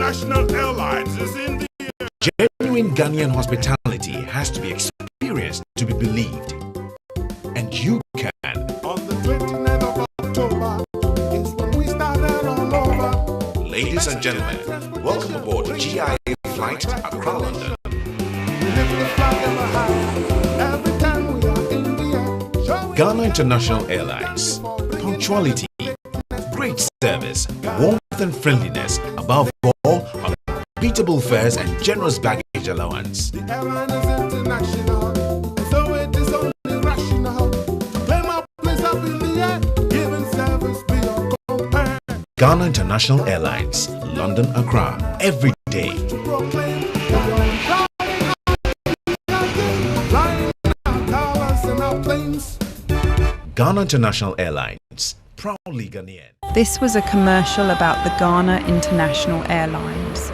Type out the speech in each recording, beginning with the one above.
International Airlines is in the air. Genuine Ghanaian hospitality has to be experienced to be believed. And you can. On the 29th of October is when we started all over. Ladies and gentlemen, welcome aboard the GIA flight Accra, London. We lift the flag ever high every time we are in the air. Ghana International Airlines. Punctuality, great service, warmth and friendliness, above all, unbeatable fares and generous baggage allowance. The airline is international, so it is only rational. Claim our place up in the air, giving service beyond compare. Ghana International Airlines, London, Accra, every day. To proclaim that I'm flying our towers and our planes. Ghana International Airlines, proudly Ghanaian. This was a commercial about the Ghana International Airlines.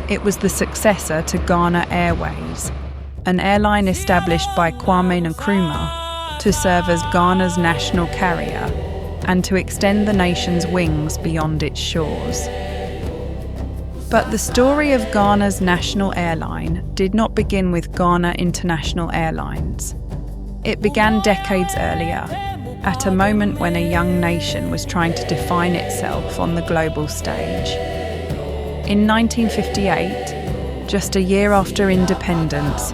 It was the successor to Ghana Airways, an airline established by Kwame Nkrumah to serve as Ghana's national carrier and to extend the nation's wings beyond its shores. But the story of Ghana's national airline did not begin with Ghana International Airlines. It began decades earlier, at a moment when a young nation was trying to define itself on the global stage. In 1958, just a year after independence,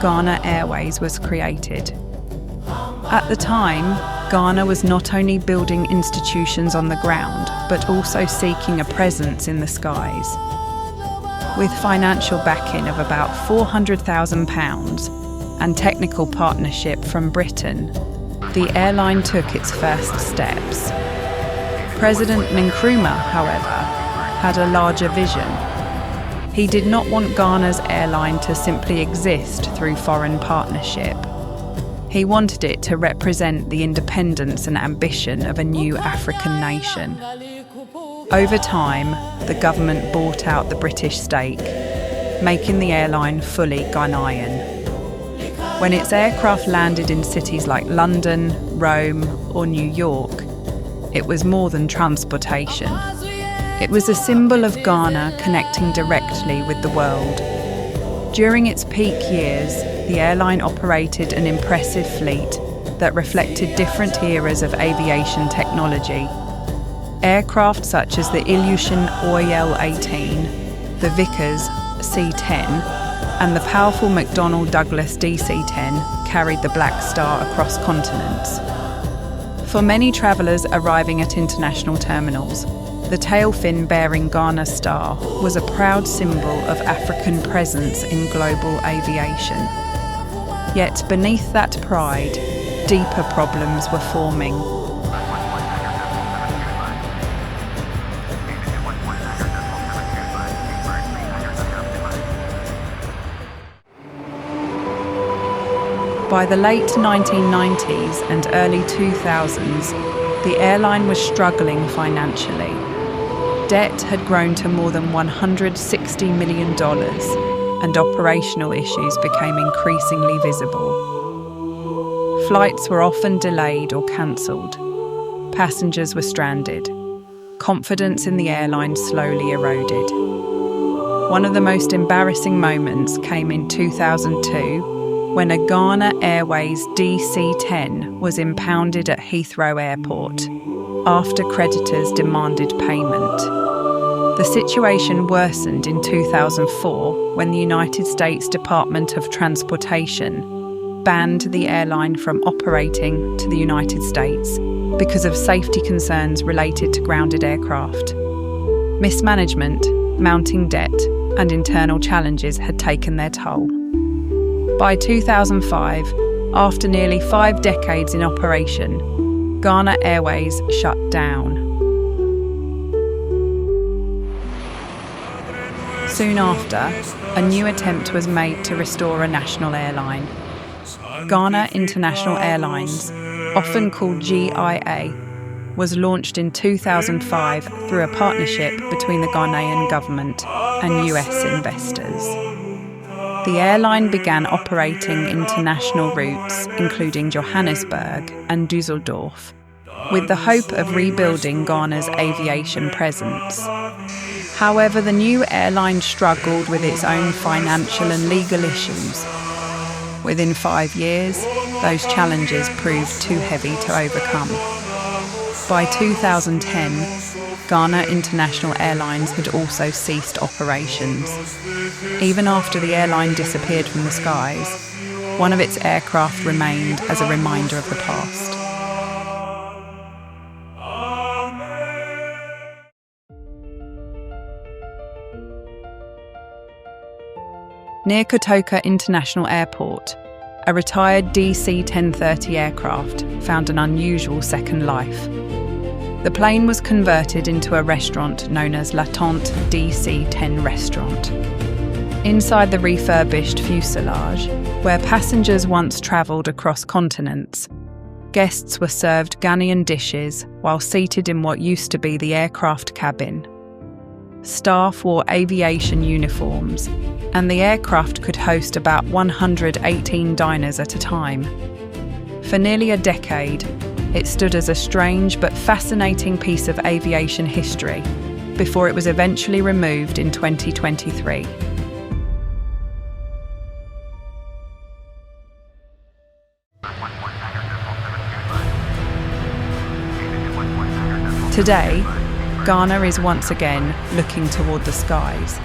Ghana Airways was created. At the time, Ghana was not only building institutions on the ground, but also seeking a presence in the skies. With financial backing of about £400,000 and technical partnership from Britain, the airline took its first steps. President Nkrumah, however, had a larger vision. He did not want Ghana's airline to simply exist through foreign partnership. He wanted it to represent the independence and ambition of a new African nation. Over time, the government bought out the British stake, making the airline fully Ghanaian. When its aircraft landed in cities like London, Rome, or New York, it was more than transportation. It was a symbol of Ghana connecting directly with the world. During its peak years, the airline operated an impressive fleet that reflected different eras of aviation technology. Aircraft such as the Ilyushin OL-18, the Vickers C-10, and the powerful McDonnell Douglas DC-10 carried the Black Star across continents. For many travellers arriving at international terminals, the tail fin bearing Ghana's star was a proud symbol of African presence in global aviation. Yet beneath that pride, deeper problems were forming. By the late 1990s and early 2000s, the airline was struggling financially. Debt had grown to more than $160 million, and operational issues became increasingly visible. Flights were often delayed or cancelled. Passengers were stranded. Confidence in the airline slowly eroded. One of the most embarrassing moments came in 2002, when a Ghana Airways DC-10 was impounded at Heathrow Airport after creditors demanded payment. The situation worsened in 2004 when the United States Department of Transportation banned the airline from operating to the United States because of safety concerns related to grounded aircraft. Mismanagement, mounting debt, and internal challenges had taken their toll. By 2005, after nearly 5 decades in operation, Ghana Airways shut down. Soon after, a new attempt was made to restore a national airline. Ghana International Airlines, often called GIA, was launched in 2005 through a partnership between the Ghanaian government and US investors. The airline began operating international routes, including Johannesburg and Dusseldorf, with the hope of rebuilding Ghana's aviation presence. However, the new airline struggled with its own financial and legal issues. Within 5 years, those challenges proved too heavy to overcome. By 2010, Ghana International Airlines had also ceased operations. Even after the airline disappeared from the skies, one of its aircraft remained as a reminder of the past. Near Kotoka International Airport, a retired DC-1030 aircraft found an unusual second life. The plane was converted into a restaurant known as Tante DC10 Restaurant. Inside the refurbished fuselage, where passengers once travelled across continents, guests were served Ghanaian dishes while seated in what used to be the aircraft cabin. Staff wore aviation uniforms, and the aircraft could host about 118 diners at a time. For nearly a decade, it stood as a strange but fascinating piece of aviation history before it was eventually removed in 2023. Today, Ghana is once again looking toward the skies.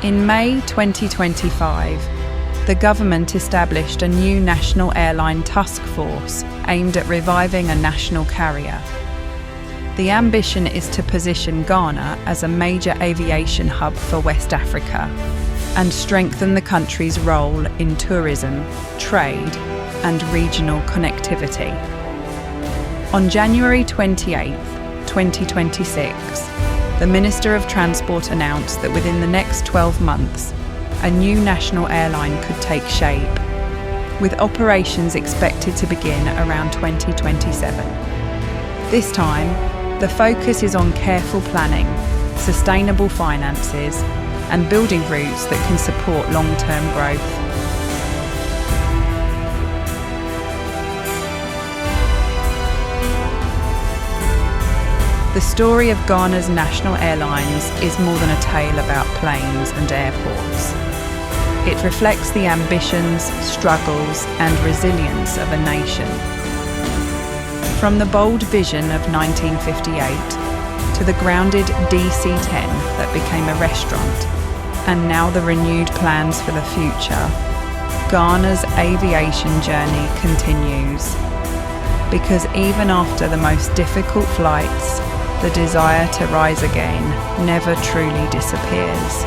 In May 2025, the government established a new national airline task force aimed at reviving a national carrier. The ambition is to position Ghana as a major aviation hub for West Africa and strengthen the country's role in tourism, trade, and regional connectivity. On January 28, 2026, the Minister of Transport announced that within the next 12 months, a new national airline could take shape, with operations expected to begin around 2027. This time, the focus is on careful planning, sustainable finances, and building routes that can support long-term growth. The story of Ghana's national airlines is more than a tale about planes and airports. It reflects the ambitions, struggles, and resilience of a nation. From the bold vision of 1958 to the grounded DC-10 that became a restaurant, and now the renewed plans for the future, Ghana's aviation journey continues. Because even after the most difficult flights, the desire to rise again never truly disappears.